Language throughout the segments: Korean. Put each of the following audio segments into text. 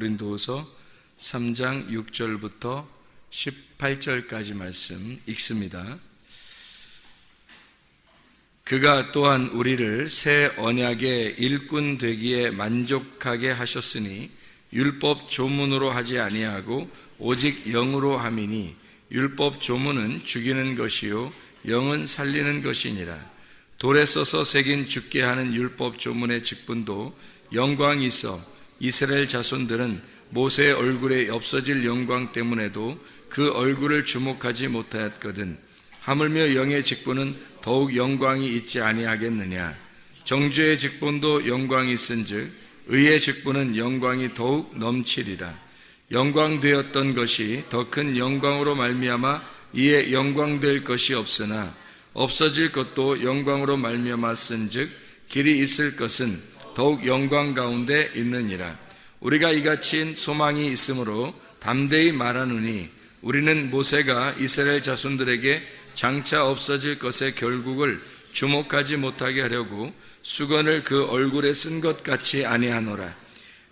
고린도후서 3장 6절부터 18절까지 말씀 읽습니다. 그가 또한 우리를 새 언약의 일꾼 되기에 만족하게 하셨으니 율법 조문으로 하지 아니하고 오직 영으로 함이니 율법 조문은 죽이는 것이요 영은 살리는 것이니라. 돌에 써서 새긴 죽게 하는 율법 조문의 직분도 영광이 있어 이스라엘 자손들은 모세의 얼굴에 없어질 영광 때문에도 그 얼굴을 주목하지 못하였거든. 하물며 영의 직분은 더욱 영광이 있지 아니하겠느냐. 정죄의 직분도 영광이 있은즉 의의 직분은 영광이 더욱 넘치리라. 영광되었던 것이 더 큰 영광으로 말미암아 이에 영광될 것이 없으나 없어질 것도 영광으로 말미암아 쓴즉 길이 있을 것은 더욱 영광 가운데 있느니라. 우리가 이같이 소망이 있으므로 담대히 말하노니 우리는 모세가 이스라엘 자손들에게 장차 없어질 것의 결국을 주목하지 못하게 하려고 수건을 그 얼굴에 쓴 것 같이 아니하노라.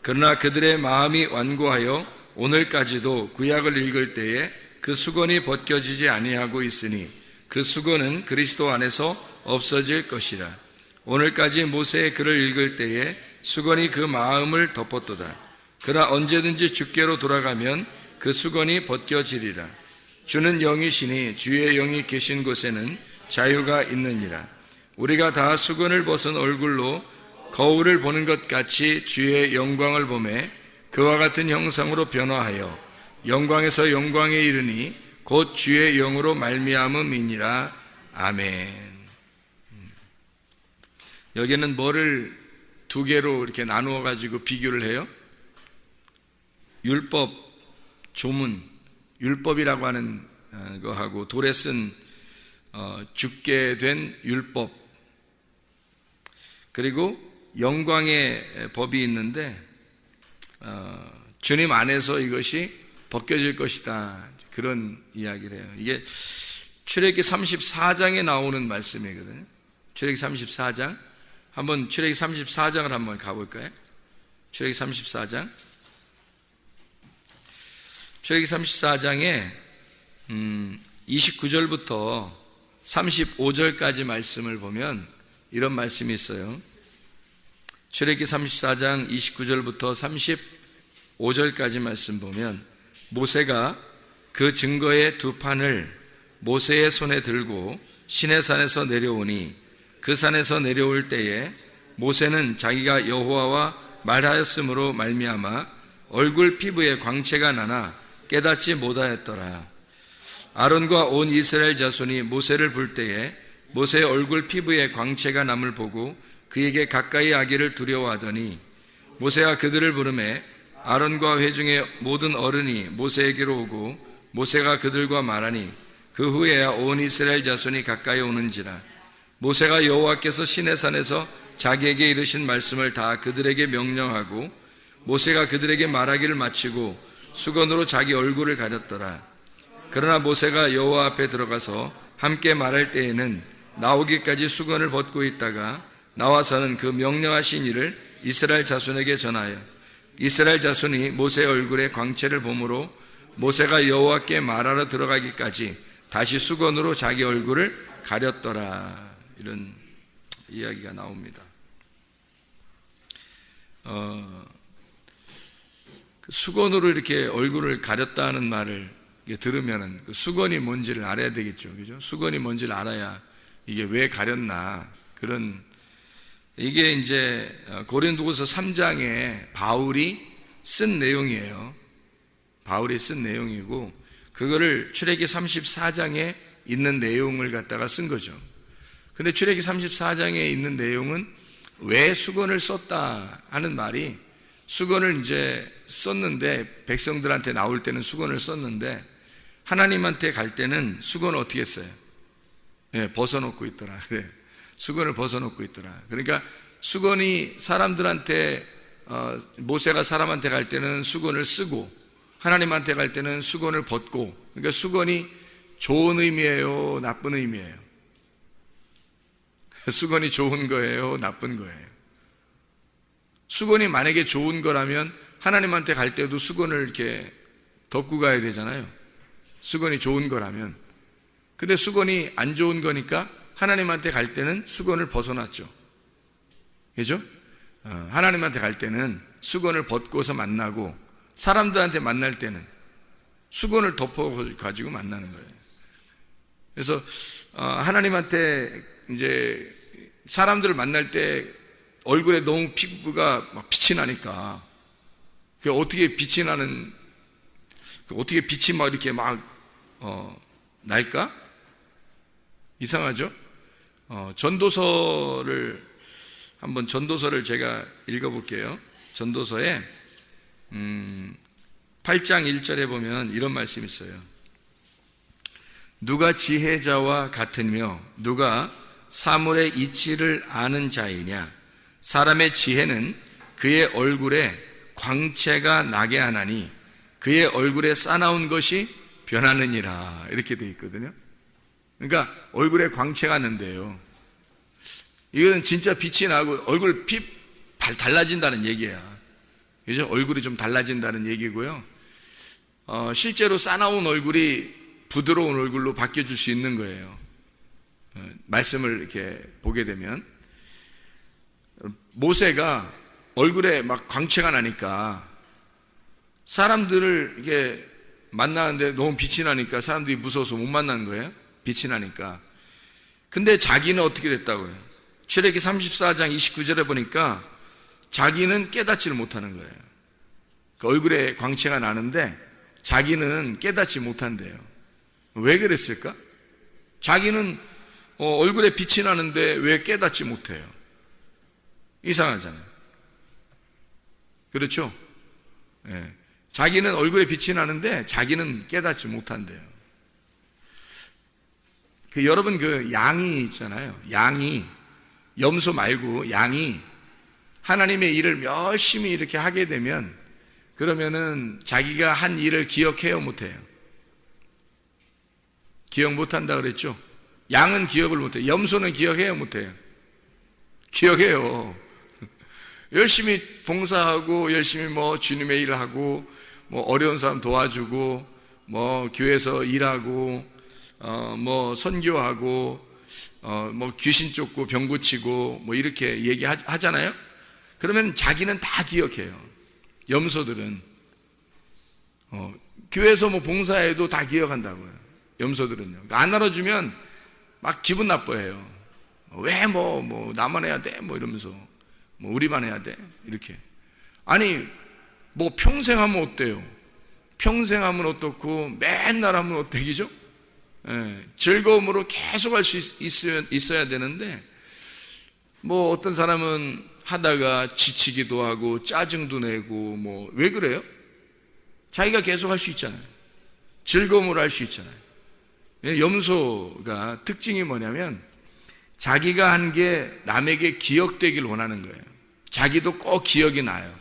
그러나 그들의 마음이 완고하여 오늘까지도 구약을 읽을 때에 그 수건이 벗겨지지 아니하고 있으니 그 수건은 그리스도 안에서 없어질 것이라. 오늘까지 모세의 글을 읽을 때에 수건이 그 마음을 덮었도다. 그러나 언제든지 주께로 돌아가면 그 수건이 벗겨지리라. 주는 영이시니 주의 영이 계신 곳에는 자유가 있느니라. 우리가 다 수건을 벗은 얼굴로 거울을 보는 것 같이 주의 영광을 보매 그와 같은 형상으로 변화하여 영광에서 영광에 이르니 곧 주의 영으로 말미암음이니라. 아멘. 여기는 뭐를 두 개로 이렇게 나누어 가지고 비교를 해요? 율법, 조문, 율법이라고 하는 거하고 돌에 쓴 죽게 된 율법, 그리고 영광의 법이 있는데 주님 안에서 이것이 벗겨질 것이다, 그런 이야기를 해요. 이게 출애굽기 34장에 나오는 말씀이거든요. 출애굽기 34장, 한번 출애굽기 34장을 한번 가볼까요? 출애굽기 34장. 출애굽기 34장에 29절부터 35절까지 말씀을 보면 이런 말씀이 있어요. 출애굽기 34장 29절부터 35절까지 말씀 보면 모세가 그 증거의 두 판을 모세의 손에 들고 시내산에서 내려오니 그 산에서 내려올 때에 모세는 자기가 여호와와 말하였으므로 말미암아 얼굴 피부에 광채가 나나 깨닫지 못하였더라. 아론과 온 이스라엘 자손이 모세를 볼 때에 모세의 얼굴 피부에 광채가 남을 보고 그에게 가까이 하기를 두려워하더니 모세가 그들을 부르매 아론과 회중의 모든 어른이 모세에게로 오고 모세가 그들과 말하니 그 후에야 온 이스라엘 자손이 가까이 오는지라. 모세가 여호와께서 시내산에서 자기에게 이르신 말씀을 다 그들에게 명령하고 모세가 그들에게 말하기를 마치고 수건으로 자기 얼굴을 가렸더라. 그러나 모세가 여호와 앞에 들어가서 함께 말할 때에는 나오기까지 수건을 벗고 있다가 나와서는 그 명령하신 일을 이스라엘 자손에게 전하여 이스라엘 자손이 모세의 얼굴에 광채를 보므로 모세가 여호와께 말하러 들어가기까지 다시 수건으로 자기 얼굴을 가렸더라. 이런 이야기가 나옵니다. 수건으로 이렇게 얼굴을 가렸다는 말을 들으면 그 수건이 뭔지를 알아야 되겠죠, 그죠? 수건이 뭔지를 알아야 이게 왜 가렸나, 그런, 이게 이제 고린도후서 3장에 바울이 쓴 내용이에요. 바울이 쓴 내용이고 그거를 출애굽기 34장에 있는 내용을 갖다가 쓴 거죠. 근데 출애굽기 34장에 있는 내용은 왜 수건을 썼다 하는 말이, 수건을 이제 썼는데 백성들한테 나올 때는 수건을 썼는데 하나님한테 갈 때는 수건을 어떻게 했어요? 네, 벗어놓고 있더라. 그래, 수건을 벗어놓고 있더라. 그러니까 수건이 사람들한테 모세가 사람한테 갈 때는 수건을 쓰고 하나님한테 갈 때는 수건을 벗고, 그러니까 수건이 좋은 의미예요, 나쁜 의미예요? 수건이 좋은 거예요, 나쁜 거예요? 수건이 만약에 좋은 거라면 하나님한테 갈 때도 수건을 이렇게 덮고 가야 되잖아요. 수건이 좋은 거라면. 근데 수건이 안 좋은 거니까 하나님한테 갈 때는 수건을 벗어놨죠. 그죠? 하나님한테 갈 때는 수건을 벗고서 만나고, 사람들한테 만날 때는 수건을 덮어가지고 만나는 거예요. 그래서 하나님한테 이제 사람들을 만날 때 얼굴에 너무 피부가 막 빛이 나니까, 그 어떻게 빛이 나는, 어떻게 빛이 막 이렇게 막 날까? 이상하죠? 전도서를 읽어볼게요. 전도서에 8장 1절에 보면 이런 말씀이 있어요. 누가 지혜자와 같으며 누가 사물의 이치를 아는 자이냐? 사람의 지혜는 그의 얼굴에 광채가 나게 하나니 그의 얼굴에 싸나운 것이 변하느니라. 이렇게 되어 있거든요. 그러니까 얼굴에 광채가 나는데요, 이건 진짜 빛이 나고 얼굴 달라진다는 얘기야. 그죠? 얼굴이 좀 달라진다는 얘기고요. 실제로 싸나운 얼굴이 부드러운 얼굴로 바뀌어질 수 있는 거예요. 말씀을 이렇게 보게 되면, 모세가 얼굴에 막 광채가 나니까 사람들을 이렇게 만나는데 너무 빛이 나니까 사람들이 무서워서 못 만나는 거예요. 빛이 나니까. 근데 자기는 어떻게 됐다고요? 출애기 34장 29절에 보니까 자기는 깨닫지를 못하는 거예요. 그 얼굴에 광채가 나는데 자기는 깨닫지 못한대요. 왜 그랬을까? 자기는 얼굴에 빛이 나는데 왜 깨닫지 못해요? 이상하잖아요. 그렇죠? 예. 자기는 얼굴에 빛이 나는데 자기는 깨닫지 못한대요. 여러분, 양이 있잖아요. 양이, 염소 말고 양이 하나님의 일을 열심히 이렇게 하게 되면, 그러면은 자기가 한 일을 기억해요, 못해요? 기억 못한다 그랬죠? 양은 기억을 못해요. 염소는 기억해요, 못해요? 기억해요. 열심히 봉사하고, 열심히 주님의 일을 하고, 어려운 사람 도와주고, 교회에서 일하고, 선교하고, 귀신 쫓고 병 고치고, 이렇게 얘기하잖아요? 그러면 자기는 다 기억해요. 염소들은. 교회에서 봉사해도 다 기억한다고요. 염소들은요. 안 알아주면 막 기분 나빠해요. 왜 나만 해야 돼? 이러면서. 우리만 해야 돼? 이렇게. 아니, 평생 하면 어때요? 평생 하면 어떻고, 맨날 하면 어때기죠? 예, 즐거움으로 계속 할 수 있어야 되는데, 어떤 사람은 하다가 지치기도 하고, 짜증도 내고, 왜 그래요? 자기가 계속 할 수 있잖아요. 즐거움으로 할 수 있잖아요. 염소가 특징이 뭐냐면, 자기가 한 게 남에게 기억되길 원하는 거예요. 자기도 꼭 기억이 나요.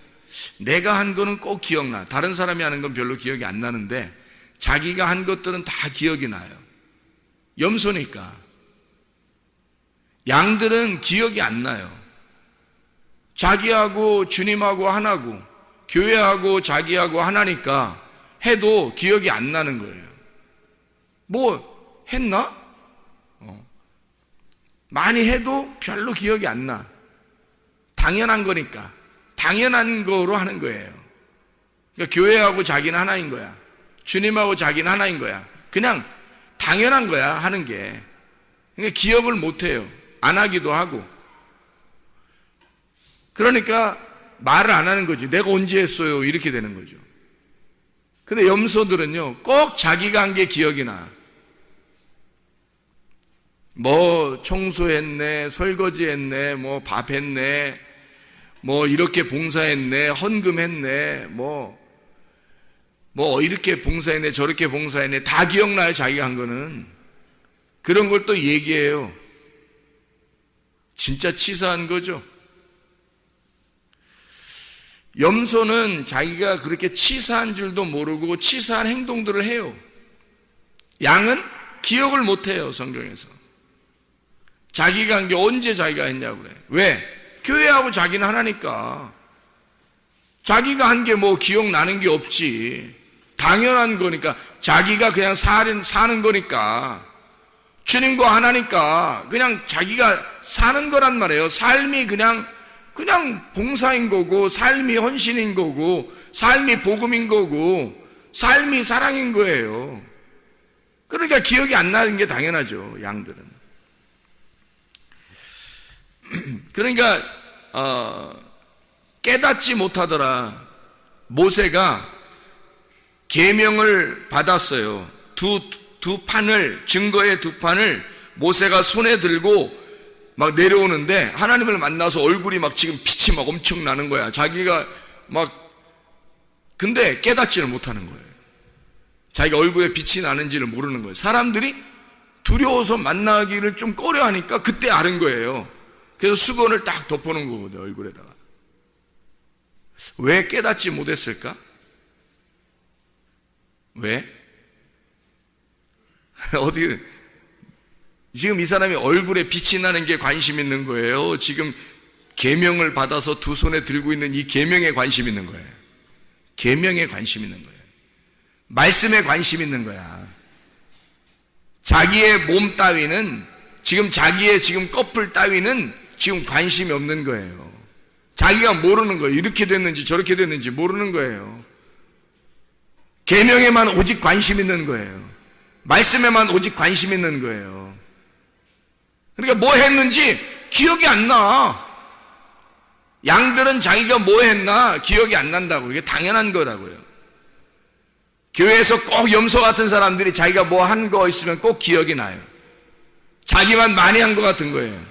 내가 한 거는 꼭 기억나. 다른 사람이 하는 건 별로 기억이 안 나는데 자기가 한 것들은 다 기억이 나요. 염소니까. 양들은 기억이 안 나요. 자기하고 주님하고 하나고, 교회하고 자기하고 하나니까 해도 기억이 안 나는 거예요. 했나? 많이 해도 별로 기억이 안 나. 당연한 거니까. 당연한 거로 하는 거예요. 그러니까 교회하고 자기는 하나인 거야. 주님하고 자기는 하나인 거야. 그냥 당연한 거야, 하는 게. 그러니까 기억을 못 해요. 안 하기도 하고. 그러니까 말을 안 하는 거지. 내가 언제 했어요? 이렇게 되는 거죠. 근데 염소들은요, 꼭 자기가 한 게 기억이 나. 청소했네, 설거지했네, 밥 했네, 이렇게 봉사했네, 헌금했네, 이렇게 봉사했네, 저렇게 봉사했네, 다 기억나요, 자기가 한 거는. 그런 걸 또 얘기해요. 진짜 치사한 거죠. 염소는 자기가 그렇게 치사한 줄도 모르고 치사한 행동들을 해요. 양은 기억을 못 해요, 성경에서. 자기가 한 게 언제 자기가 했냐고 그래. 왜? 교회하고 자기는 하나니까. 자기가 한 게 뭐 기억나는 게 없지. 당연한 거니까. 자기가 그냥 사는 거니까. 주님과 하나니까 그냥 자기가 사는 거란 말이에요. 삶이 그냥 봉사인 거고, 삶이 헌신인 거고, 삶이 복음인 거고, 삶이 사랑인 거예요. 그러니까 기억이 안 나는 게 당연하죠, 양들은. 그러니까 깨닫지 못하더라. 모세가 계명을 받았어요. 두 판을, 증거의 두 판을 모세가 손에 들고 막 내려오는데 하나님을 만나서 얼굴이 막 지금 빛이 막 엄청 나는 거야. 자기가 근데 깨닫지를 못하는 거예요. 자기가 얼굴에 빛이 나는지를 모르는 거예요. 사람들이 두려워서 만나기를 좀 꺼려 하니까 그때 아는 거예요. 그래서 수건을 딱 덮어놓은 거거든요, 얼굴에다가. 왜 깨닫지 못했을까? 왜? 지금 이 사람이 얼굴에 빛이 나는 게 관심 있는 거예요? 지금 계명을 받아서 두 손에 들고 있는 이 계명에 관심 있는 거예요. 계명에 관심 있는 거예요. 말씀에 관심 있는 거야. 자기의 몸 따위는, 자기의 껍풀 따위는 지금 관심이 없는 거예요. 자기가 모르는 거예요. 이렇게 됐는지 저렇게 됐는지 모르는 거예요. 계명에만 오직 관심 있는 거예요. 말씀에만 오직 관심 있는 거예요. 그러니까 뭐 했는지 기억이 안 나. 양들은 자기가 뭐 했나 기억이 안 난다고. 이게 당연한 거라고요. 교회에서 꼭 염소 같은 사람들이 자기가 뭐 한 거 있으면 꼭 기억이 나요. 자기만 많이 한 거 같은 거예요.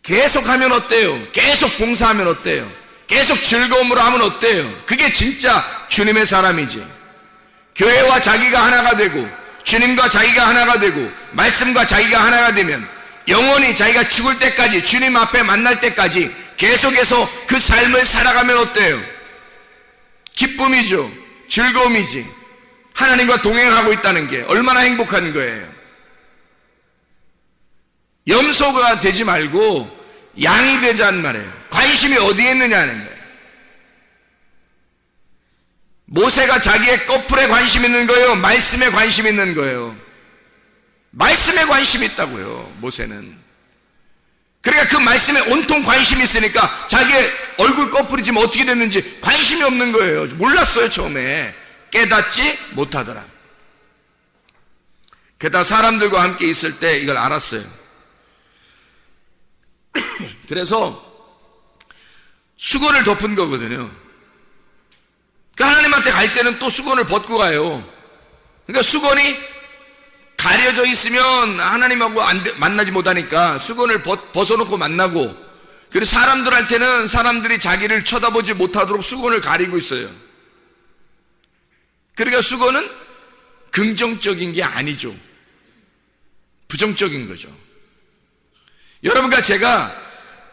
계속 하면 어때요? 계속 봉사하면 어때요? 계속 즐거움으로 하면 어때요? 그게 진짜 주님의 사람이지. 교회와 자기가 하나가 되고, 주님과 자기가 하나가 되고, 말씀과 자기가 하나가 되면 영원히 자기가 죽을 때까지, 주님 앞에 만날 때까지 계속해서 그 삶을 살아가면 어때요? 기쁨이죠. 즐거움이지. 하나님과 동행하고 있다는 게 얼마나 행복한 거예요. 염소가 되지 말고 양이 되자는 말이에요. 관심이 어디에 있느냐는 거예요. 모세가 자기의 꺼풀에 관심 있는 거예요? 말씀에 관심 있는 거예요? 말씀에 관심이 있다고요, 모세는. 그러니까 그 말씀에 온통 관심이 있으니까 자기의 얼굴 꺼풀이 지금 어떻게 됐는지 관심이 없는 거예요. 몰랐어요, 처음에. 깨닫지 못하더라. 게다가 사람들과 함께 있을 때 이걸 알았어요. 그래서 수건을 덮은 거거든요. 그러니까 하나님한테 갈 때는 또 수건을 벗고 가요. 그러니까 수건이 가려져 있으면 하나님하고 만나지 못하니까 수건을 벗어놓고 만나고, 그리고 사람들한테는 사람들이 자기를 쳐다보지 못하도록 수건을 가리고 있어요. 그러니까 수건은 긍정적인 게 아니죠. 부정적인 거죠. 여러분과 제가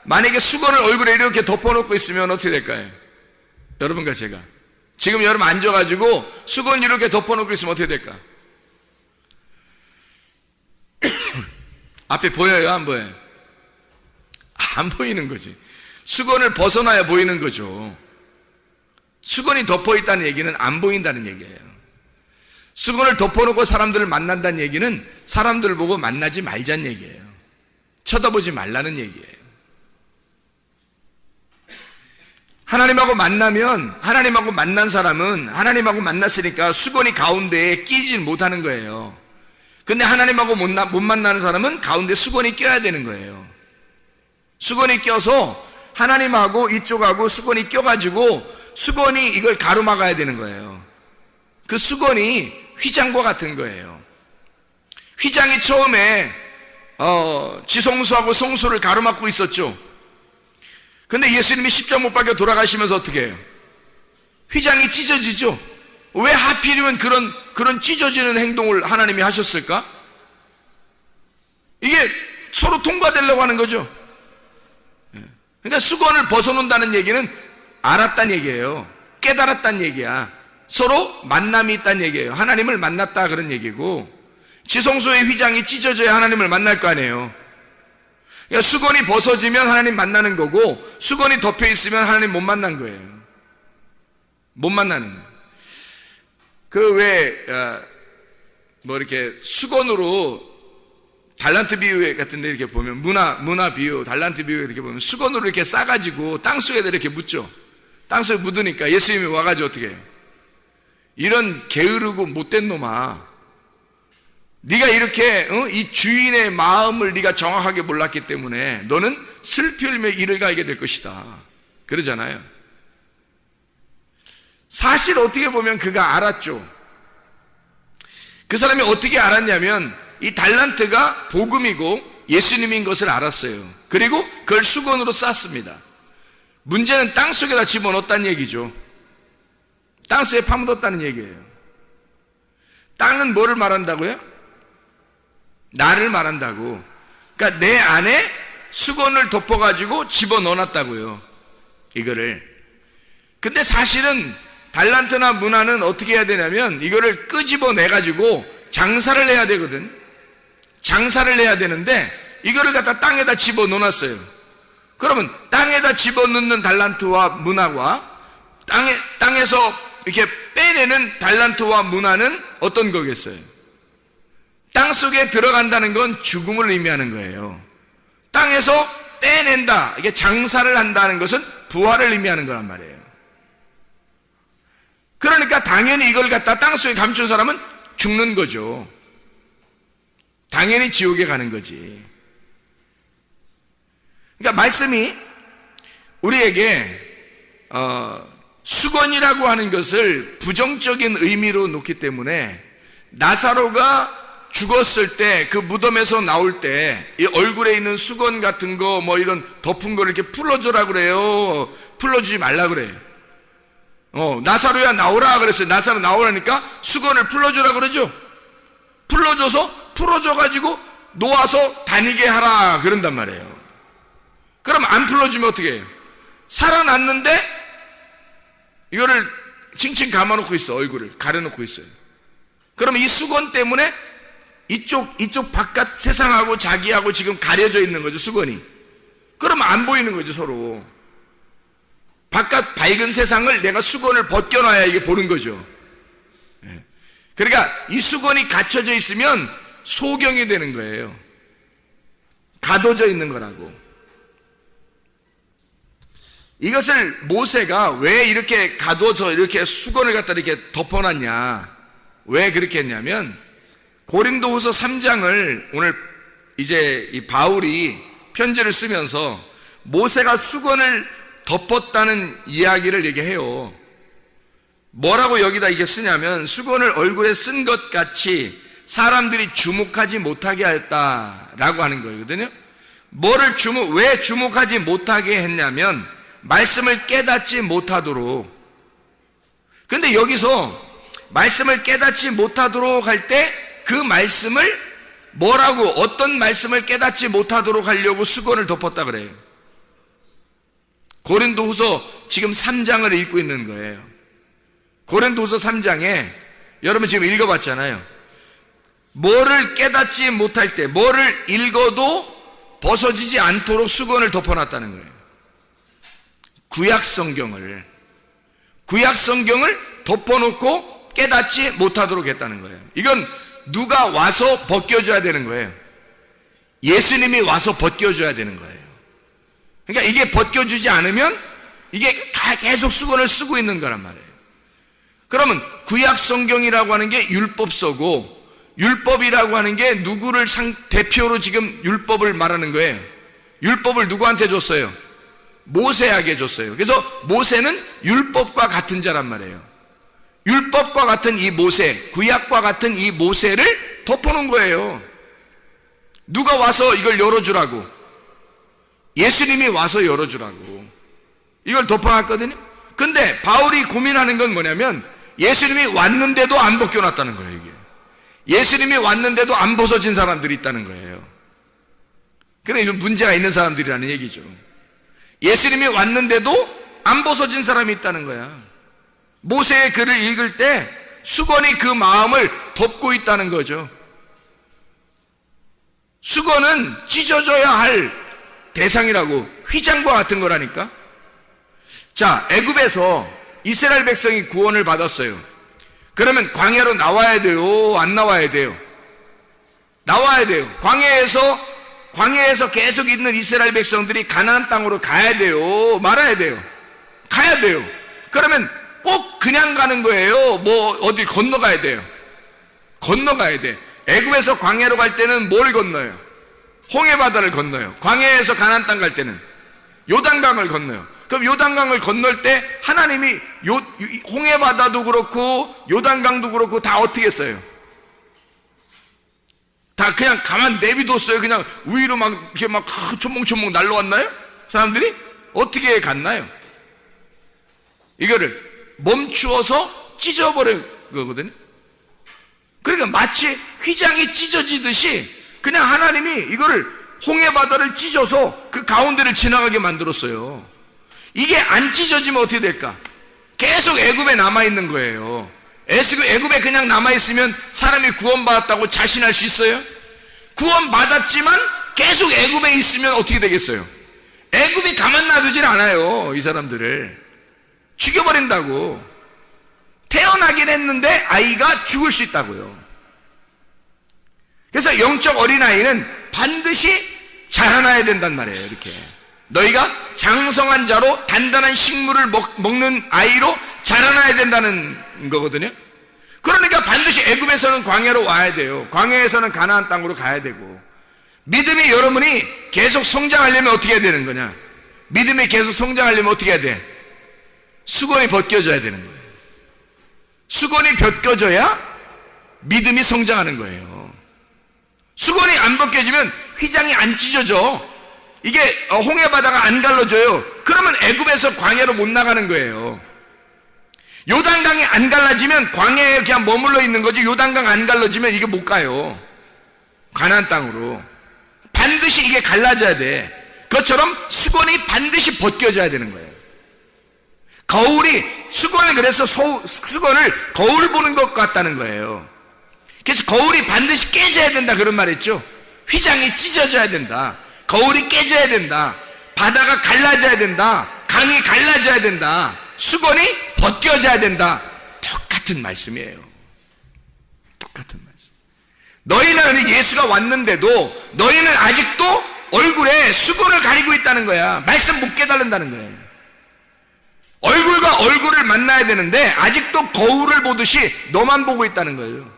만약에 수건을 얼굴에 이렇게 덮어놓고 있으면 어떻게 될까요? 여러분과 제가 지금 여러분 앉아가지고 수건 이렇게 덮어놓고 있으면 어떻게 될까? 앞에 보여요? 안 보여요? 안 보이는 거지. 수건을 벗어나야 보이는 거죠. 수건이 덮어있다는 얘기는 안 보인다는 얘기예요. 수건을 덮어놓고 사람들을 만난다는 얘기는 사람들을 보고 만나지 말자는 얘기예요. 쳐다보지 말라는 얘기예요. 하나님하고 만나면, 하나님하고 만난 사람은 하나님하고 만났으니까 수건이 가운데에 끼지 못하는 거예요. 근데 하나님하고 못 만나는 사람은 가운데 수건이 껴야 되는 거예요. 수건이 껴서 하나님하고 이쪽하고 수건이 껴가지고 수건이 이걸 가로막아야 되는 거예요. 그 수건이 휘장과 같은 거예요. 휘장이 처음에 지성소하고 성소를 가로막고 있었죠. 근데 예수님이 십자가 못 박혀 돌아가시면서 어떻게 해요? 휘장이 찢어지죠. 왜 하필이면 그런 찢어지는 행동을 하나님이 하셨을까? 이게 서로 통과되려고 하는 거죠. 그러니까 수건을 벗어놓는다는 얘기는 알았다는 얘기예요. 깨달았다는 얘기야. 서로 만남이 있다는 얘기예요. 하나님을 만났다 그런 얘기고, 지성소의 휘장이 찢어져야 하나님을 만날 거 아니에요. 그러니까 수건이 벗어지면 하나님 만나는 거고, 수건이 덮여 있으면 하나님 못 만난 거예요. 못 만나는 거예요. 이렇게 수건으로 달란트 비유 같은 데 이렇게 보면, 문화 비유, 달란트 비유 이렇게 보면 수건으로 이렇게 싸가지고 땅속에다 이렇게 묻죠. 땅속에 묻으니까 예수님이 와가지고 어떻게 해요? 이런 게으르고 못된 놈아, 네가 이렇게 이 주인의 마음을 네가 정확하게 몰랐기 때문에 너는 슬피 흘리며 이를 가게 될 것이다, 그러잖아요. 사실 어떻게 보면 그가 알았죠. 그 사람이 어떻게 알았냐면 이 달란트가 복음이고 예수님인 것을 알았어요. 그리고 그걸 수건으로 쌌습니다. 문제는 땅속에다 집어넣었다는 얘기죠. 땅속에 파묻었다는 얘기예요. 땅은 뭐를 말한다고요? 나를 말한다고. 그러니까 내 안에 수건을 덮어가지고 집어넣어놨다고요, 이거를. 근데 사실은 달란트나 문화는 어떻게 해야 되냐면 이거를 끄집어내가지고 장사를 해야 되거든. 장사를 해야 되는데 이거를 갖다 땅에다 집어넣어놨어요. 그러면 땅에다 집어넣는 달란트와 문화와 땅에서 이렇게 빼내는 달란트와 문화는 어떤 거겠어요? 땅 속에 들어간다는 건 죽음을 의미하는 거예요. 땅에서 빼낸다, 이게 장사를 한다는 것은 부활을 의미하는 거란 말이에요. 그러니까 당연히 이걸 갖다 땅 속에 감춘 사람은 죽는 거죠. 당연히 지옥에 가는 거지. 그러니까 말씀이 우리에게 수건이라고 하는 것을 부정적인 의미로 놓기 때문에, 나사로가 죽었을 때 그 무덤에서 나올 때 이 얼굴에 있는 수건 같은 거 뭐 이런 덮은 거를 이렇게 풀어줘라 그래요. 풀어주지 말라 그래요. 나사로야 나오라 그랬어요. 나사로 나오라니까 수건을 풀어줘라 그러죠. 풀어줘가지고 놓아서 다니게 하라 그런단 말이에요. 그럼 안 풀어주면 어떻게 해요? 살아났는데 이거를 칭칭 감아놓고 있어. 얼굴을 가려놓고 있어요. 그러면 이 수건 때문에 이쪽 바깥 세상하고 자기하고 지금 가려져 있는 거죠, 수건이. 그러면 안 보이는 거죠, 서로. 바깥 밝은 세상을 내가 수건을 벗겨놔야 이게 보는 거죠. 그러니까 이 수건이 갖춰져 있으면 소경이 되는 거예요. 가둬져 있는 거라고. 이것을 모세가 왜 이렇게 가둬져 이렇게 수건을 갖다 이렇게 덮어놨냐, 왜 그렇게 했냐면, 고린도후서 3장을 오늘 이제 이 바울이 편지를 쓰면서 모세가 수건을 덮었다는 이야기를 얘기해요. 뭐라고 여기다 이게 쓰냐면, 수건을 얼굴에 쓴 것 같이 사람들이 주목하지 못하게 하였다라고 하는 거거든요. 왜 주목하지 못하게 했냐면, 말씀을 깨닫지 못하도록. 근데 여기서 말씀을 깨닫지 못하도록 할 때 그 말씀을 뭐라고, 어떤 말씀을 깨닫지 못하도록 하려고 수건을 덮었다 그래요. 고린도후서 지금 3장을 읽고 있는 거예요. 고린도후서 3장에 여러분 지금 읽어봤잖아요. 뭐를 깨닫지 못할 때, 뭐를 읽어도 벗어지지 않도록 수건을 덮어놨다는 거예요. 구약 성경을 덮어놓고 깨닫지 못하도록 했다는 거예요. 이건 누가 와서 벗겨줘야 되는 거예요. 예수님이 와서 벗겨줘야 되는 거예요. 그러니까 이게 벗겨주지 않으면 이게 계속 수건을 쓰고 있는 거란 말이에요. 그러면 구약 성경이라고 하는 게 율법서고, 율법이라고 하는 게 누구를 대표로 지금 율법을 말하는 거예요. 율법을 누구한테 줬어요? 모세에게 줬어요. 그래서 모세는 율법과 같은 자란 말이에요. 율법과 같은 이 모세, 구약과 같은 이 모세를 덮어놓은 거예요. 누가 와서 이걸 열어주라고? 예수님이 와서 열어주라고 이걸 덮어놨거든요. 근데 바울이 고민하는 건 뭐냐면, 예수님이 왔는데도 안 벗겨놨다는 거예요. 이게 예수님이 왔는데도 안 벗어진 사람들이 있다는 거예요. 그래, 이런 문제가 있는 사람들이라는 얘기죠. 예수님이 왔는데도 안 벗어진 사람이 있다는 거야. 모세의 글을 읽을 때 수건이 그 마음을 덮고 있다는 거죠. 수건은 찢어져야 할 대상이라고, 휘장과 같은 거라니까. 자, 애굽에서 이스라엘 백성이 구원을 받았어요. 그러면 광야로 나와야 돼요? 안 나와야 돼요? 나와야 돼요. 광야에서 계속 있는 이스라엘 백성들이 가나안 땅으로 가야 돼요? 말아야 돼요? 가야 돼요. 그러면 꼭 그냥 가는 거예요? 뭐 어디 건너가야 돼요? 건너가야 돼. 애굽에서 광야로 갈 때는 뭘 건너요? 홍해바다를 건너요. 광야에서 가나안 땅 갈 때는 요단강을 건너요. 그럼 요단강을 건널 때 하나님이 홍해바다도 그렇고 요단강도 그렇고 다 어떻게 했어요? 다 그냥 가만 내비뒀어요? 그냥 위로 막 이렇게 막 초몽초몽 날라왔나요? 사람들이? 어떻게 갔나요? 이거를 멈추어서 찢어버린 거거든요. 그러니까 마치 휘장이 찢어지듯이 그냥 하나님이 이거를 홍해바다를 찢어서 그 가운데를 지나가게 만들었어요. 이게 안 찢어지면 어떻게 될까? 계속 애굽에 남아있는 거예요. 애굽에 그냥 남아있으면 사람이 구원받았다고 자신할 수 있어요? 구원받았지만 계속 애굽에 있으면 어떻게 되겠어요? 애굽이 가만 놔두질 않아요. 이 사람들을 죽여버린다고. 태어나긴 했는데 아이가 죽을 수 있다고요. 그래서 영적 어린아이는 반드시 자라나야 된단 말이에요. 이렇게 너희가 장성한 자로 단단한 식물을 먹는 아이로 자라나야 된다는 거거든요. 그러니까 반드시 애굽에서는 광야로 와야 돼요. 광야에서는 가나안 땅으로 가야 되고, 믿음이 여러분이 계속 성장하려면 어떻게 해야 되는 거냐? 믿음이 계속 성장하려면 어떻게 해야 돼? 수건이 벗겨져야 되는 거예요. 수건이 벗겨져야 믿음이 성장하는 거예요. 수건이 안 벗겨지면 휘장이 안 찢어져. 이게 홍해바다가 안 갈라져요. 그러면 애굽에서 광야로 못 나가는 거예요. 요단강이 안 갈라지면 광야에 그냥 머물러 있는 거지, 요단강 안 갈라지면 이게 못 가요. 가나안 땅으로. 반드시 이게 갈라져야 돼. 그것처럼 수건이 반드시 벗겨져야 되는 거예요. 수건을 그래서 수건을 거울 보는 것 같다는 거예요. 그래서 거울이 반드시 깨져야 된다 그런 말 했죠. 휘장이 찢어져야 된다. 거울이 깨져야 된다. 바다가 갈라져야 된다. 강이 갈라져야 된다. 수건이 벗겨져야 된다. 똑같은 말씀이에요. 똑같은 말씀. 너희는 예수가 왔는데도 너희는 아직도 얼굴에 수건을 가리고 있다는 거야. 말씀 못 깨달은다는 거예요. 얼굴과 얼굴을 만나야 되는데 아직도 거울을 보듯이 너만 보고 있다는 거예요.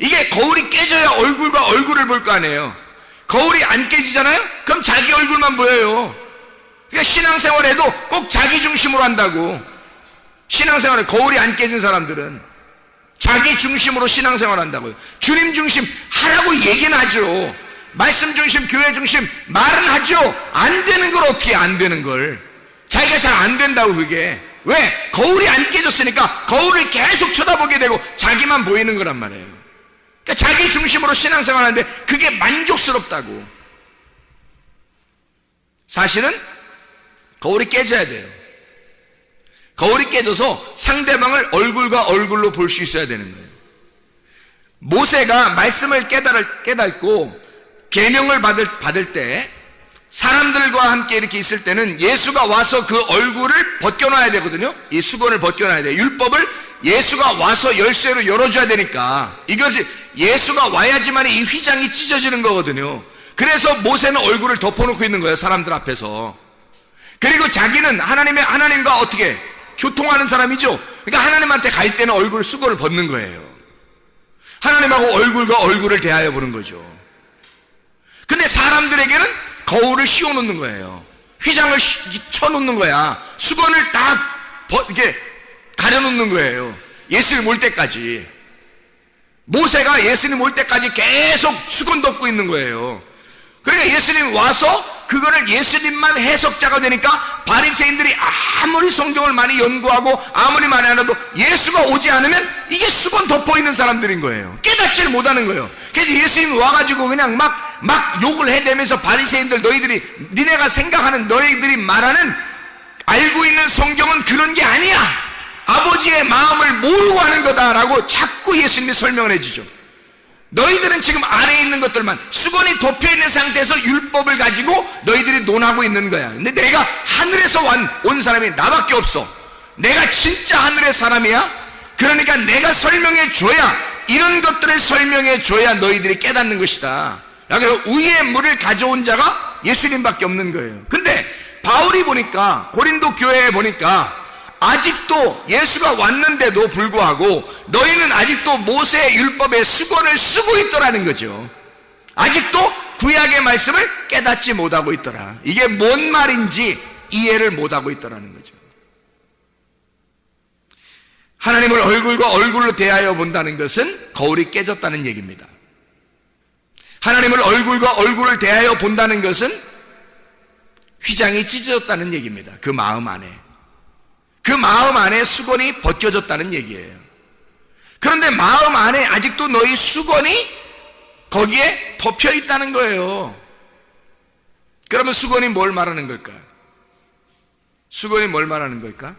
이게 거울이 깨져야 얼굴과 얼굴을 볼 거 아니에요. 거울이 안 깨지잖아요? 그럼 자기 얼굴만 보여요. 그러니까 신앙생활에도 꼭 자기 중심으로 한다고. 신앙생활에 거울이 안 깨진 사람들은 자기 중심으로 신앙생활 한다고요. 주님 중심 하라고 얘기는 하죠. 말씀 중심, 교회 중심 말은 하죠. 안 되는 걸 어떻게 해, 안 되는 걸. 자기가 잘 안 된다고. 그게 왜? 거울이 안 깨졌으니까 거울을 계속 쳐다보게 되고 자기만 보이는 거란 말이에요. 그러니까 자기 중심으로 신앙생활 하는데 그게 만족스럽다고. 사실은 거울이 깨져야 돼요. 거울이 깨져서 상대방을 얼굴과 얼굴로 볼 수 있어야 되는 거예요. 모세가 말씀을 깨닫고 계명을 받을 때 사람들과 함께 이렇게 있을 때는 예수가 와서 그 얼굴을 벗겨놔야 되거든요. 이 수건을 벗겨놔야 돼요. 율법을 예수가 와서 열쇠로 열어줘야 되니까, 이것이 예수가 와야지만 이 휘장이 찢어지는 거거든요. 그래서 모세는 얼굴을 덮어놓고 있는 거예요, 사람들 앞에서. 그리고 자기는 하나님과 어떻게 교통하는 사람이죠. 그러니까 하나님한테 갈 때는 얼굴 수건을 벗는 거예요. 하나님하고 얼굴과 얼굴을 대하여 보는 거죠. 근데 사람들에게는 거울을 씌워놓는 거예요. 휘장을 쳐놓는 거야. 수건을 딱 이렇게 가려놓는 거예요. 예수님 올 때까지. 모세가 예수님 올 때까지 계속 수건 덮고 있는 거예요. 그러니까 예수님 와서 그거를 예수님만 해석자가 되니까 바리새인들이 아무리 성경을 많이 연구하고 아무리 많이 알아도 예수가 오지 않으면 이게 수건 덮어 있는 사람들인 거예요. 깨닫지를 못하는 거예요. 그래서 예수님이 와가지고 그냥 막 욕을 해대면서 바리새인들, 니네가 생각하는, 너희들이 말하는 알고 있는 성경은 그런 게 아니야. 아버지의 마음을 모르고 하는 거다라고 자꾸 예수님이 설명을 해주죠. 너희들은 지금 아래에 있는 것들만, 수건이 덮여있는 상태에서 율법을 가지고 너희들이 논하고 있는 거야. 근데 내가 하늘에서 온 사람이 나밖에 없어. 내가 진짜 하늘의 사람이야. 그러니까 내가 설명해 줘야, 이런 것들을 설명해 줘야 너희들이 깨닫는 것이다. 그래서 위의 물을 가져온 자가 예수님밖에 없는 거예요. 근데 바울이 보니까, 고린도 교회에 보니까 아직도 예수가 왔는데도 불구하고 너희는 아직도 모세의 율법의 수건을 쓰고 있더라는 거죠. 아직도 구약의 말씀을 깨닫지 못하고 있더라. 이게 뭔 말인지 이해를 못하고 있더라는 거죠. 하나님을 얼굴과 얼굴로 대하여 본다는 것은 거울이 깨졌다는 얘기입니다. 하나님을 얼굴과 얼굴을 대하여 본다는 것은 휘장이 찢어졌다는 얘기입니다. 그 마음 안에, 그 마음 안에 수건이 벗겨졌다는 얘기예요. 그런데 마음 안에 아직도 너희 수건이 거기에 덮여 있다는 거예요. 그러면 수건이 뭘 말하는 걸까? 수건이 뭘 말하는 걸까?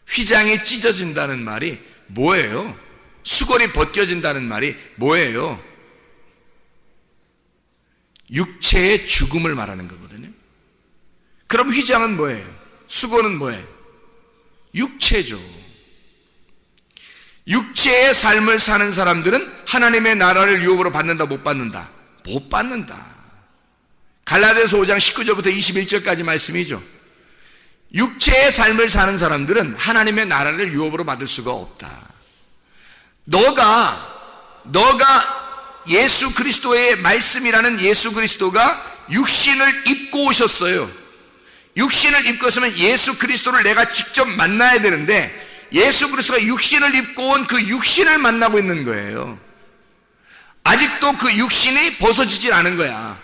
휘장이 찢어진다는 말이 뭐예요? 수건이 벗겨진다는 말이 뭐예요? 육체의 죽음을 말하는 거거든요. 그럼 휘장은 뭐예요? 수건은 뭐예요? 육체죠. 육체의 삶을 사는 사람들은 하나님의 나라를 유업으로 받는다, 못 받는다? 못 받는다. 갈라디아서 5장 19절부터 21절까지 말씀이죠. 육체의 삶을 사는 사람들은 하나님의 나라를 유업으로 받을 수가 없다. 너가 예수 그리스도의 말씀이라는 예수 그리스도가 육신을 입고 오셨어요. 육신을 입고 오시면 예수 그리스도를 내가 직접 만나야 되는데, 예수 그리스도가 육신을 입고 온 그 육신을 만나고 있는 거예요. 아직도 그 육신이 벗어지질 않은 거야.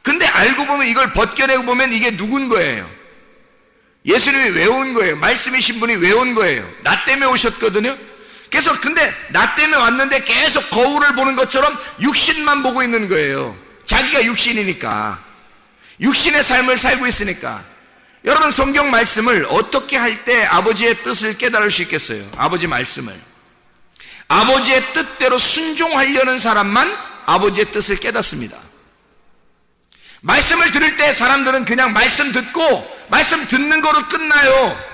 근데 알고 보면, 이걸 벗겨내고 보면 이게 누군 거예요? 예수님이 왜 온 거예요? 말씀이신 분이 왜 온 거예요? 나 때문에 오셨거든요. 그래서 근데 나 때문에 왔는데 계속 거울을 보는 것처럼 육신만 보고 있는 거예요. 자기가 육신이니까, 육신의 삶을 살고 있으니까. 여러분, 성경 말씀을 어떻게 할 때 아버지의 뜻을 깨달을 수 있겠어요? 아버지 말씀을, 아버지의 뜻대로 순종하려는 사람만 아버지의 뜻을 깨닫습니다. 말씀을 들을 때 사람들은 그냥 말씀 듣고 말씀 듣는 거로 끝나요.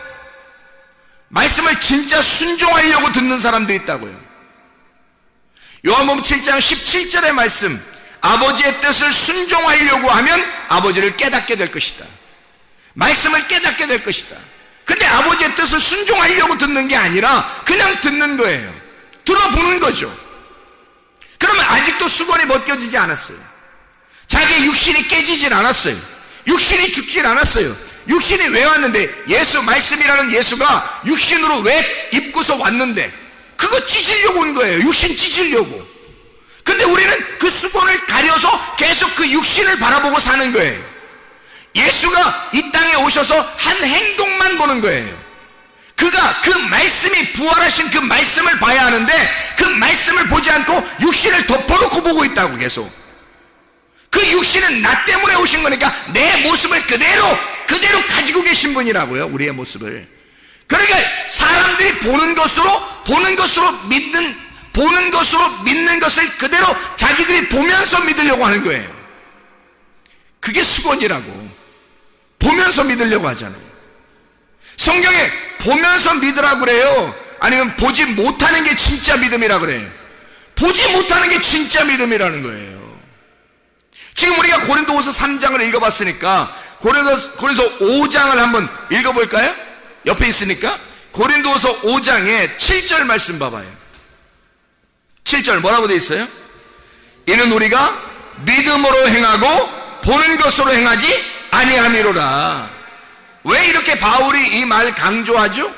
말씀을 진짜 순종하려고 듣는 사람도 있다고요. 요한복음 7장 17절의 말씀, 아버지의 뜻을 순종하려고 하면 아버지를 깨닫게 될 것이다. 말씀을 깨닫게 될 것이다. 근데 아버지의 뜻을 순종하려고 듣는 게 아니라 그냥 듣는 거예요. 들어보는 거죠. 그러면 아직도 수건이 벗겨지지 않았어요. 자기의 육신이 깨지질 않았어요. 육신이 죽질 않았어요. 육신이 왜 왔는데, 예수 말씀이라는 예수가 육신으로 왜 입고서 왔는데, 그거 찢으려고 온 거예요. 육신 찢으려고. 근데 우리는 그 수건을 가려서 계속 그 육신을 바라보고 사는 거예요. 예수가 이 땅에 오셔서 한 행동만 보는 거예요. 그가 그 말씀이 부활하신 그 말씀을 봐야 하는데, 그 말씀을 보지 않고 육신을 덮어놓고 보고 있다고. 계속 그 육신은 나 때문에 오신 거니까 내 모습을 그대로 가지고 계신 분이라고요. 우리의 모습을. 그러니까 사람들이 보는 것으로 믿는 것을 그대로 자기들이 보면서 믿으려고 하는 거예요. 그게 수건이라고. 보면서 믿으려고 하잖아요. 성경에 보면서 믿으라고 그래요? 아니면 보지 못하는 게 진짜 믿음이라고 그래요? 보지 못하는 게 진짜 믿음이라는 거예요. 지금 우리가 고린도후서 3장을 읽어봤으니까 고린도서 5장을 한번 읽어볼까요? 옆에 있으니까. 고린도서 5장에 7절 말씀 봐봐요. 7절 뭐라고 되어 있어요? 이는 우리가 믿음으로 행하고 보는 것으로 행하지 아니함이로라. 왜 이렇게 바울이 이 말 강조하죠?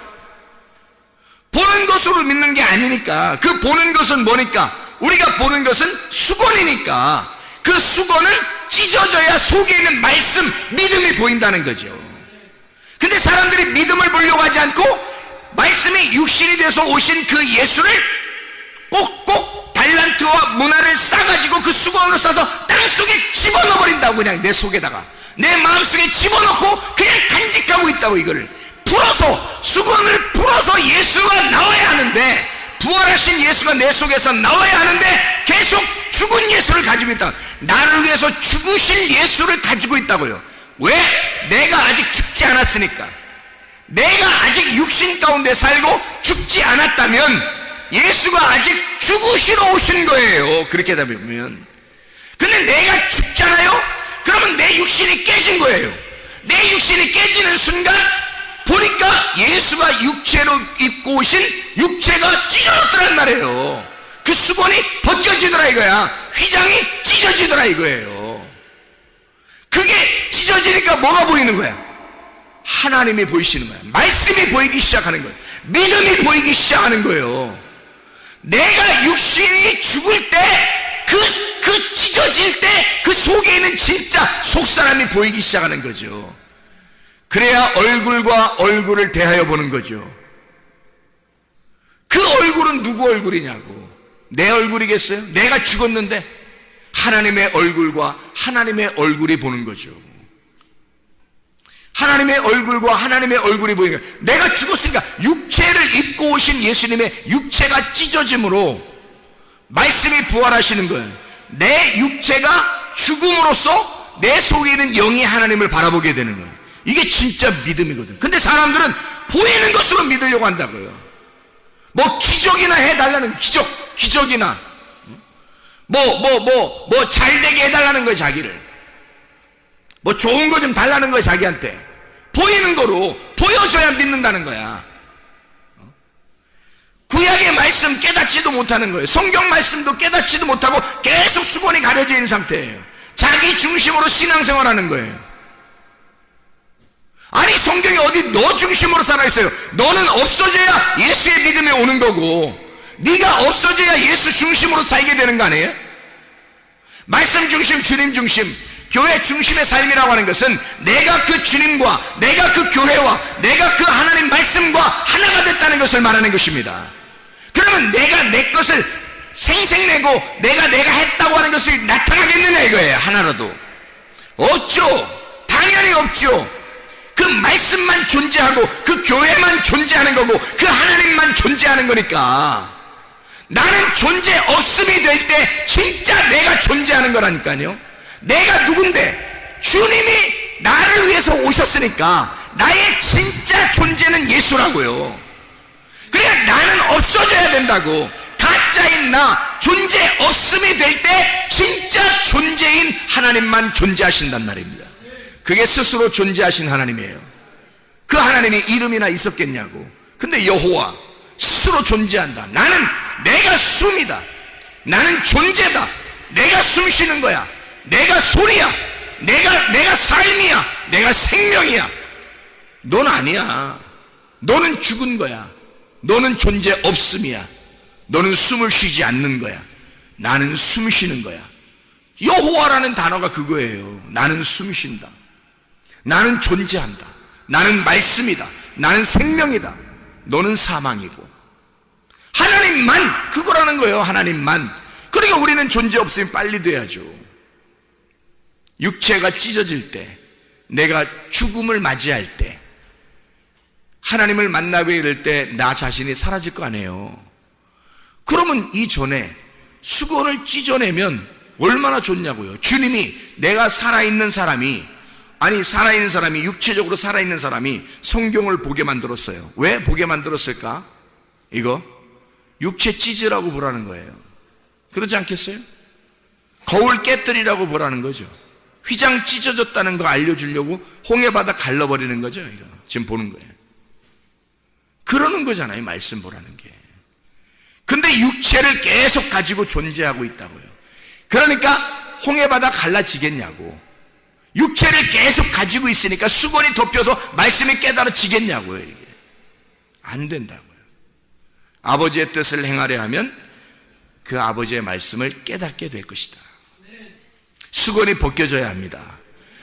보는 것으로 믿는 게 아니니까. 그 보는 것은 뭐니까? 우리가 보는 것은 수건이니까 그 수건을 찢어져야 속에 있는 말씀, 믿음이 보인다는 거죠. 근데 사람들이 믿음을 보려고 하지 않고 말씀이 육신이 돼서 오신 그 예수를 꼭꼭 달란트와 문화를 싸가지고 그 수건으로 싸서 땅속에 집어넣어버린다고. 그냥 내 속에다가, 내 마음속에 집어넣고 그냥 간직하고 있다고. 이거를 풀어서, 수건을 풀어서 예수가 나와야 하는데, 부활한 부활하신 예수가 내 속에서 나와야 하는데 계속 죽은 예수를 가지고 있다. 나를 위해서 죽으실 예수를 가지고 있다고요. 왜? 내가 아직 죽지 않았으니까. 내가 아직 육신 가운데 살고 죽지 않았다면 예수가 아직 죽으시러 오신 거예요. 그렇게 하다 보면. 근데 내가 죽잖아요? 그러면 내 육신이 깨진 거예요. 내 육신이 깨지는 순간 보니까 예수가 육체로 입고 오신 육체가 찢어졌더란 말이에요. 그 수건이 벗겨지더라 이거야. 휘장이 찢어지더라 이거예요. 그게 찢어지니까 뭐가 보이는 거야? 하나님이 보이시는 거야. 말씀이 보이기 시작하는 거예요. 믿음이 보이기 시작하는 거예요. 내가 육신이 죽을 때 그 찢어질 때 그 속에 있는 진짜 속사람이 보이기 시작하는 거죠. 그래야 얼굴과 얼굴을 대하여 보는 거죠. 그 얼굴은 누구 얼굴이냐고. 내 얼굴이겠어요? 내가 죽었는데 하나님의 얼굴과 하나님의 얼굴이 보는 거죠. 하나님의 얼굴과 하나님의 얼굴이 보이니까 내가 죽었으니까 육체를 입고 오신 예수님의 육체가 찢어짐으로 말씀이 부활하시는 거예요. 내 육체가 죽음으로써 내 속에 있는 영이 하나님을 바라보게 되는 거예요. 이게 진짜 믿음이거든. 근데 사람들은 보이는 것으로 믿으려고 한다고요. 뭐 기적이나 해달라는 기적이나 뭐 잘되게 해달라는 거예요. 자기를 뭐 좋은 거 좀 달라는 거예요. 자기한테 보이는 거로 보여줘야 믿는다는 거야. 구약의 말씀 깨닫지도 못하는 거예요. 성경 말씀도 깨닫지도 못하고 계속 수건이 가려져 있는 상태예요. 자기 중심으로 신앙생활하는 거예요. 아니 성경이 어디 너 중심으로 살아있어요. 너는 없어져야 예수의 믿음이 오는 거고 네가 없어져야 예수 중심으로 살게 되는 거 아니에요? 말씀 중심, 주님 중심, 교회 중심의 삶이라고 하는 것은 내가 그 주님과 내가 그 교회와 내가 그 하나님 말씀과 하나가 됐다는 것을 말하는 것입니다. 그러면 내가 내 것을 생색내고 내가 했다고 하는 것이 나타나겠느냐 이거예요. 하나라도 없죠. 당연히 없죠. 그 말씀만 존재하고 그 교회만 존재하는 거고 그 하나님만 존재하는 거니까 나는 존재 없음이 될 때 진짜 내가 존재하는 거라니까요. 내가 누군데 주님이 나를 위해서 오셨으니까 나의 진짜 존재는 예수라고요. 그래 나는 없어져야 된다고. 가짜인 나 존재 없음이 될 때 진짜 존재인 하나님만 존재하신단 말입니다. 그게 스스로 존재하신 하나님이에요. 그 하나님이 이름이나 있었겠냐고. 근데 여호와 스스로 존재한다. 나는 내가 숨이다. 나는 존재다. 내가 숨 쉬는 거야. 내가 소리야. 내가 삶이야. 내가 생명이야. 넌 아니야. 너는 죽은 거야. 너는 존재 없음이야. 너는 숨을 쉬지 않는 거야. 나는 숨 쉬는 거야. 여호와라는 단어가 그거예요. 나는 숨 쉰다. 나는 존재한다. 나는 말씀이다. 나는 생명이다. 너는 사망이고. 하나님만 그거라는 거예요. 하나님만. 그러니까 우리는 존재 없으면 빨리 돼야죠. 육체가 찢어질 때, 내가 죽음을 맞이할 때, 하나님을 만나게 될 때 나 자신이 사라질 거 아니에요. 그러면 이전에 수건을 찢어내면 얼마나 좋냐고요. 주님이 내가 살아있는 사람이 육체적으로 살아있는 사람이 성경을 보게 만들었어요. 왜 보게 만들었을까? 이거 육체 찢으라고 보라는 거예요. 그렇지 않겠어요? 거울 깨뜨리라고 보라는 거죠. 휘장 찢어졌다는 거 알려주려고 홍해바다 갈라버리는 거죠. 이거 지금 보는 거예요. 그러는 거잖아요. 말씀 보라는 게. 근데 육체를 계속 가지고 존재하고 있다고요. 그러니까 홍해바다 갈라지겠냐고. 육체를 계속 가지고 있으니까 수건이 덮여서 말씀이 깨달아지겠냐고요. 이게 안 된다고요. 아버지의 뜻을 행하려 하면 그 아버지의 말씀을 깨닫게 될 것이다. 수건이 벗겨져야 합니다.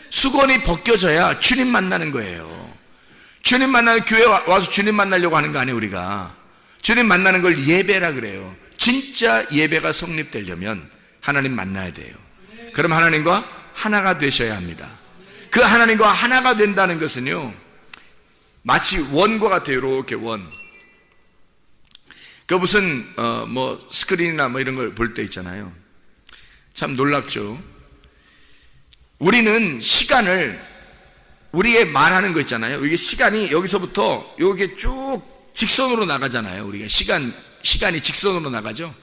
수건이 벗겨져야 주님 만나는 거예요. 주님 만나는, 교회 와서 주님 만나려고 하는 거 아니에요. 우리가 주님 만나는 걸 예배라 그래요. 진짜 예배가 성립되려면 하나님 만나야 돼요. 그럼 하나님과 하나가 되셔야 합니다. 그 하나님과 하나가 된다는 것은요, 마치 원과 같아요. 이렇게 원. 그 무슨 뭐 스크린이나 뭐 이런 걸 볼 때 있잖아요. 참 놀랍죠. 우리는 시간을, 우리의 말하는 거 있잖아요. 이게 시간이 여기서부터 여기 쭉 직선으로 나가잖아요. 우리가 시간이 직선으로 나가죠.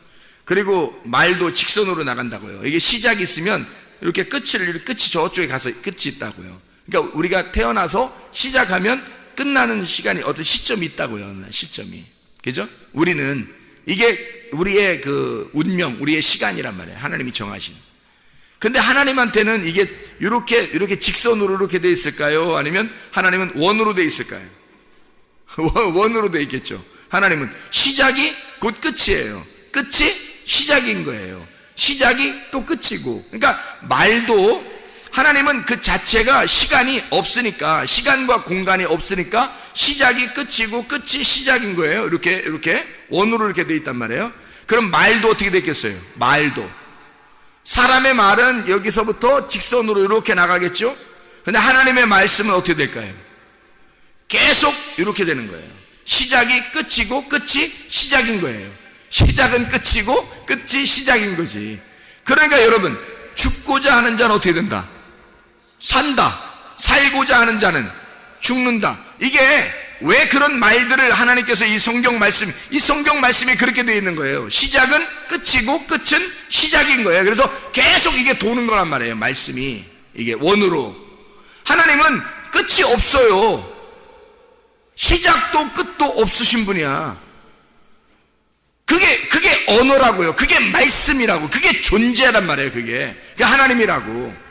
그리고 말도 직선으로 나간다고요. 이게 시작이 있으면 이렇게 끝이 저쪽에 가서 끝이 있다고요. 그러니까 우리가 태어나서 시작하면 끝나는 시간이 어떤 시점이 있다고요. 시점이. 그죠? 우리는 이게 우리의 그 운명, 우리의 시간이란 말이에요. 하나님이 정하신. 근데 하나님한테는 이게 이렇게 직선으로 이렇게 돼 있을까요? 아니면 하나님은 원으로 돼 있을까요? 원으로 돼 있겠죠. 하나님은 시작이 곧 끝이에요. 끝이 시작인 거예요. 시작이 또 끝이고. 그러니까 말도 하나님은 그 자체가 시간이 없으니까, 시간과 공간이 없으니까 시작이 끝이고 끝이 시작인 거예요. 이렇게 원으로 이렇게 돼 있단 말이에요. 그럼 말도 어떻게 됐겠어요? 말도 사람의 말은 여기서부터 직선으로 이렇게 나가겠죠. 근데 하나님의 말씀은 어떻게 될까요? 계속 이렇게 되는 거예요. 시작이 끝이고 끝이 시작인 거예요. 시작은 끝이고 끝이 시작인 거지. 그러니까 여러분, 죽고자 하는 자는 어떻게 된다? 산다. 살고자 하는 자는 죽는다. 이게 왜 그런 말들을 하나님께서 이 성경 말씀이 그렇게 되어 있는 거예요. 시작은 끝이고 끝은 시작인 거예요. 그래서 계속 이게 도는 거란 말이에요. 말씀이 이게 원으로. 하나님은 끝이 없어요. 시작도 끝도 없으신 분이야. 그게 언어라고요. 그게 말씀이라고. 그게 존재란 말이에요. 그게 하나님이라고.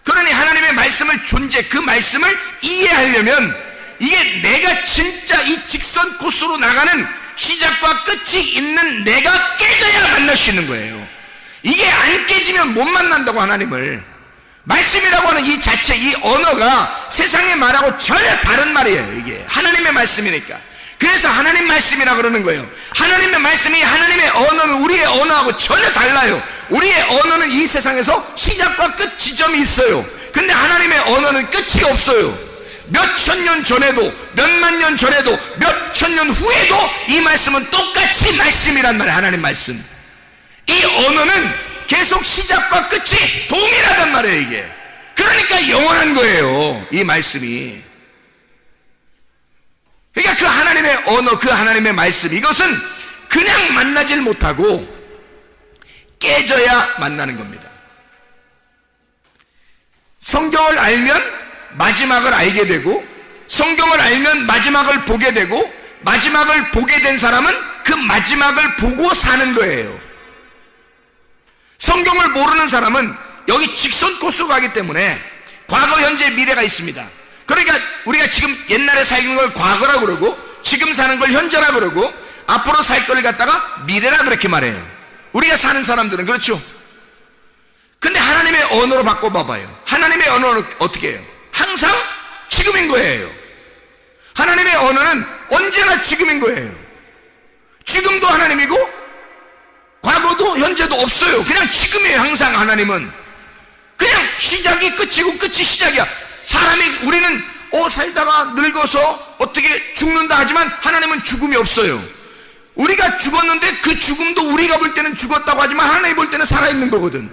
그러니 하나님의 말씀을 그 말씀을 이해하려면 이게 내가 진짜 이 직선 코스로 나가는 시작과 끝이 있는 내가 깨져야 만날 수 있는 거예요. 이게 안 깨지면 못 만난다고, 하나님을. 말씀이라고 하는 이 자체, 이 언어가 세상의 말하고 전혀 다른 말이에요. 이게 하나님의 말씀이니까. 그래서 하나님 말씀이라 그러는 거예요. 하나님의 말씀이, 하나님의 언어는 우리의 언어하고 전혀 달라요. 우리의 언어는 이 세상에서 시작과 끝 지점이 있어요. 근데 하나님의 언어는 끝이 없어요. 몇 천 년 전에도, 몇만 년 전에도, 몇 천 년 후에도 이 말씀은 똑같이 말씀이란 말이에요. 하나님 말씀. 이 언어는 계속 시작과 끝이 동일하단 말이에요. 이게 그러니까 영원한 거예요, 이 말씀이. 그러니까 그 하나님의 언어, 그 하나님의 말씀, 이것은 그냥 만나질 못하고 깨져야 만나는 겁니다. 성경을 알면 마지막을 알게 되고, 성경을 알면 마지막을 보게 되고, 마지막을 보게 된 사람은 그 마지막을 보고 사는 거예요. 성경을 모르는 사람은 여기 직선 코스로 가기 때문에 과거, 현재, 미래가 있습니다. 그러니까 우리가 지금 옛날에 살는 걸 과거라 그러고, 지금 사는 걸 현재라 그러고, 앞으로 살 걸 갖다가 미래라 그렇게 말해요. 우리가 사는 사람들은 그렇죠. 근데 하나님의 언어로 바꿔봐봐요. 하나님의 언어는 어떻게 해요? 항상 지금인 거예요. 하나님의 언어는 언제나 지금인 거예요. 지금도 하나님이고 과거도 현재도 없어요. 그냥 지금이에요. 항상 하나님은 그냥 시작이 끝이고 끝이 시작이야. 우리는 살다가 늙어서 어떻게 죽는다 하지만 하나님은 죽음이 없어요. 우리가 죽었는데 그 죽음도 우리가 볼 때는 죽었다고 하지만 하나님 볼 때는 살아있는 거거든.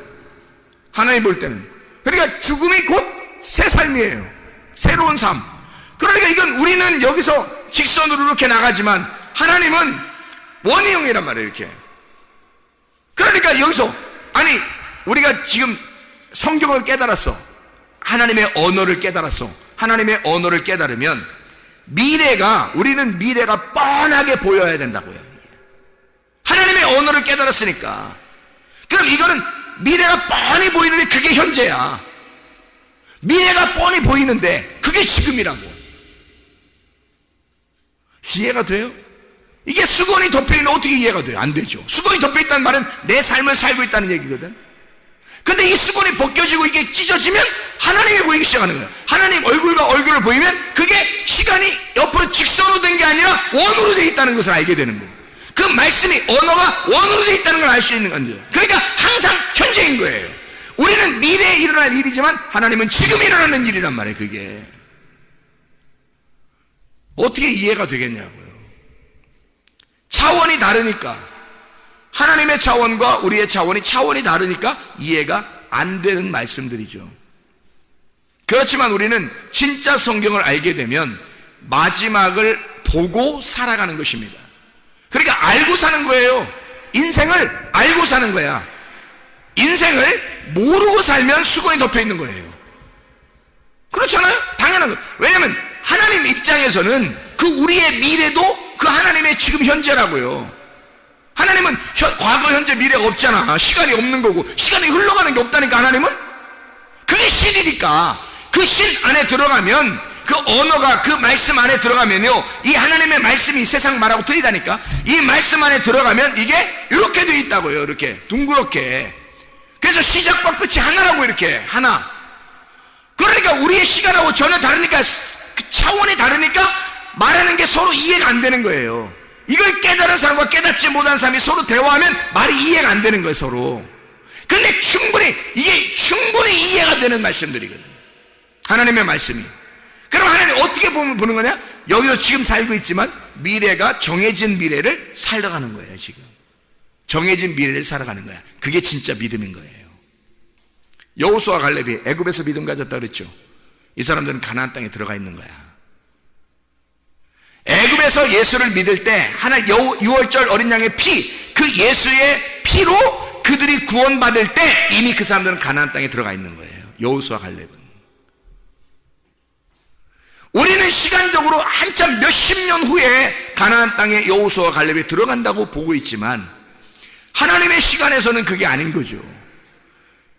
하나님 볼 때는. 그러니까 죽음이 곧 새 삶이에요. 새로운 삶. 그러니까 이건 우리는 여기서 직선으로 이렇게 나가지만 하나님은 원형이란 말이에요. 이렇게. 그러니까 여기서 우리가 지금 성경을 깨달았어. 하나님의 언어를 깨달았어. 하나님의 언어를 깨달으면 우리는 미래가 뻔하게 보여야 된다고요. 하나님의 언어를 깨달았으니까. 그럼 이거는 미래가 뻔히 보이는데 그게 현재야. 미래가 뻔히 보이는데 그게 지금이라고. 이해가 돼요? 이게 수건이 덮여있는 어떻게 이해가 돼요? 안 되죠. 수건이 덮여있다는 말은 내 삶을 살고 있다는 얘기거든. 근데 이 수건이 벗겨지고 이게 찢어지면 하나님이 보이기 시작하는 거예요. 하나님 얼굴과 얼굴을 보이면 그게 시간이 옆으로 직선으로 된 게 아니라 원으로 돼 있다는 것을 알게 되는 거예요. 그 말씀이, 언어가 원으로 돼 있다는 걸 알 수 있는 건데요. 그러니까 항상 현재인 거예요. 우리는 미래에 일어날 일이지만 하나님은 지금 일어나는 일이란 말이에요. 그게 어떻게 이해가 되겠냐고요. 차원이 다르니까, 하나님의 차원과 우리의 차원이 다르니까 이해가 안 되는 말씀들이죠. 그렇지만 우리는 진짜 성경을 알게 되면 마지막을 보고 살아가는 것입니다. 그러니까 알고 사는 거예요. 인생을 알고 사는 거야. 인생을 모르고 살면 수건이 덮여 있는 거예요. 그렇잖아요? 당연한 거예요. 왜냐하면 하나님 입장에서는 그 우리의 미래도 그 하나님의 지금 현재라고요. 하나님은 과거, 현재, 미래가 없잖아. 시간이 없는 거고, 시간이 흘러가는 게 없다니까. 하나님은 그게 신이니까 그 신 안에 들어가면, 그 언어가 그 말씀 안에 들어가면요, 이 하나님의 말씀이 세상 말하고 틀리다니까. 이 말씀 안에 들어가면 이게 이렇게 돼 있다고요. 이렇게 둥그렇게. 그래서 시작과 끝이 하나라고. 이렇게 하나. 그러니까 우리의 시간하고 전혀 다르니까, 그 차원이 다르니까 말하는 게 서로 이해가 안 되는 거예요. 이걸 깨달은 사람과 깨닫지 못한 사람이 서로 대화하면 말이 이해가 안 되는 거예요, 서로. 근데 이게 충분히 이해가 되는 말씀들이거든요, 하나님의 말씀이. 그럼 하나님 어떻게 보는 거냐? 여기서 지금 살고 있지만 미래가 정해진 미래를 살아가는 거예요. 지금 정해진 미래를 살아가는 거야. 그게 진짜 믿음인 거예요. 여호수아 갈렙이 애굽에서 믿음 가졌다 그랬죠. 이 사람들은 가나안 땅에 들어가 있는 거야. 애굽에서 예수를 믿을 때 유월절 어린 양의 피, 그 예수의 피로 그들이 구원받을 때 이미 그 사람들은 가나안 땅에 들어가 있는 거예요. 여호수아 갈렙은. 우리는 시간적으로 한참 몇십 년 후에 가나안 땅에 여호수아 갈렙이 들어간다고 보고 있지만 하나님의 시간에서는 그게 아닌 거죠.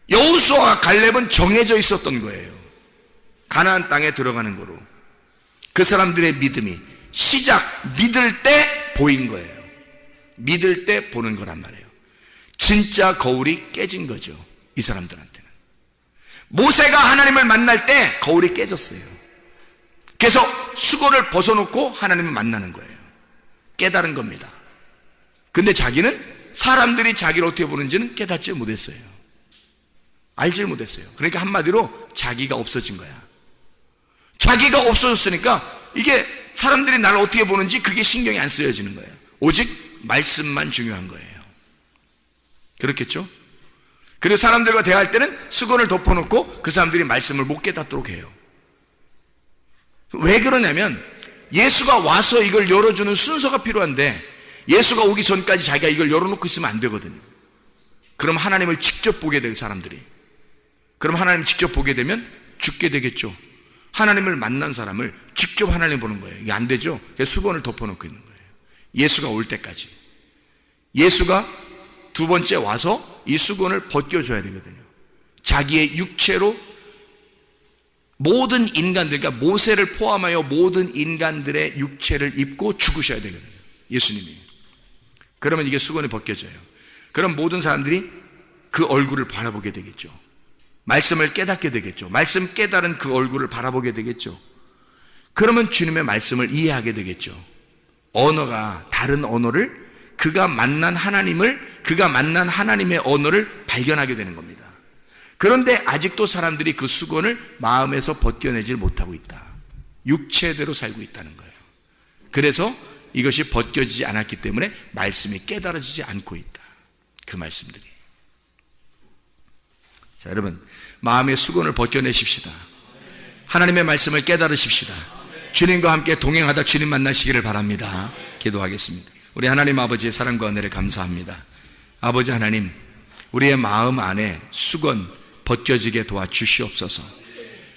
여호수아 갈렙은 정해져 있었던 거예요. 가나안 땅에 들어가는 거로. 그 사람들의 믿음이 믿을 때 보인 거예요. 믿을 때 보는 거란 말이에요. 진짜 거울이 깨진 거죠, 이 사람들한테는. 모세가 하나님을 만날 때 거울이 깨졌어요. 그래서 수건을 벗어놓고 하나님을 만나는 거예요. 깨달은 겁니다. 근데 사람들이 자기를 어떻게 보는지는 깨닫지 못했어요. 알지 못했어요. 그러니까 한마디로 자기가 없어진 거야. 자기가 없어졌으니까 이게 사람들이 나를 어떻게 보는지 그게 신경이 안 쓰여지는 거예요. 오직 말씀만 중요한 거예요. 그렇겠죠? 그리고 사람들과 대화할 때는 수건을 덮어놓고 그 사람들이 말씀을 못 깨닫도록 해요. 왜 그러냐면 예수가 와서 이걸 열어주는 순서가 필요한데 예수가 오기 전까지 자기가 이걸 열어놓고 있으면 안 되거든요. 그럼 하나님을 직접 보게 돼요, 사람들이. 그럼 하나님 직접 보게 되면 죽게 되겠죠. 하나님을 만난 사람을 직접 하나님 보는 거예요. 이게 안 되죠. 그래서 수건을 덮어놓고 있는 거예요. 예수가 올 때까지. 예수가 두 번째 와서 이 수건을 벗겨줘야 되거든요. 자기의 육체로 모든 인간들, 그러니까 모세를 포함하여 모든 인간들의 육체를 입고 죽으셔야 되거든요, 예수님이. 그러면 이게 수건이 벗겨져요. 그럼 모든 사람들이 그 얼굴을 바라보게 되겠죠. 말씀을 깨닫게 되겠죠. 말씀 깨달은 그 얼굴을 바라보게 되겠죠. 그러면 주님의 말씀을 이해하게 되겠죠. 언어가 다른 언어를, 그가 만난 하나님의 언어를 발견하게 되는 겁니다. 그런데 아직도 사람들이 그 수건을 마음에서 벗겨내질 못하고 있다. 육체대로 살고 있다는 거예요. 그래서 이것이 벗겨지지 않았기 때문에 말씀이 깨달아지지 않고 있다. 그 말씀들이. 자, 여러분, 마음의 수건을 벗겨내십시다. 하나님의 말씀을 깨달으십시다. 주님과 함께 동행하다 주님 만나시기를 바랍니다. 기도하겠습니다. 우리 하나님 아버지의 사랑과 은혜를 감사합니다. 아버지 하나님, 우리의 마음 안에 수건 벗겨지게 도와주시옵소서.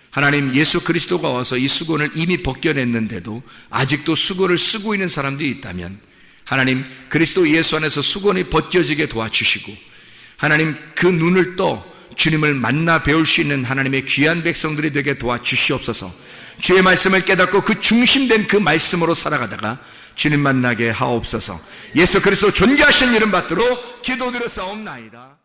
하나님, 예수 그리스도가 와서 이 수건을 이미 벗겨냈는데도 아직도 수건을 쓰고 있는 사람들이 있다면 하나님, 그리스도 예수 안에서 수건이 벗겨지게 도와주시고 하나님, 그 눈을 떠 주님을 만나 배울 수 있는 하나님의 귀한 백성들이 되게 도와주시옵소서. 주의 말씀을 깨닫고 그 중심된 그 말씀으로 살아가다가 주님 만나게 하옵소서. 예수 그리스도 존귀하신 이름 받들어 기도드렸사옵나이다.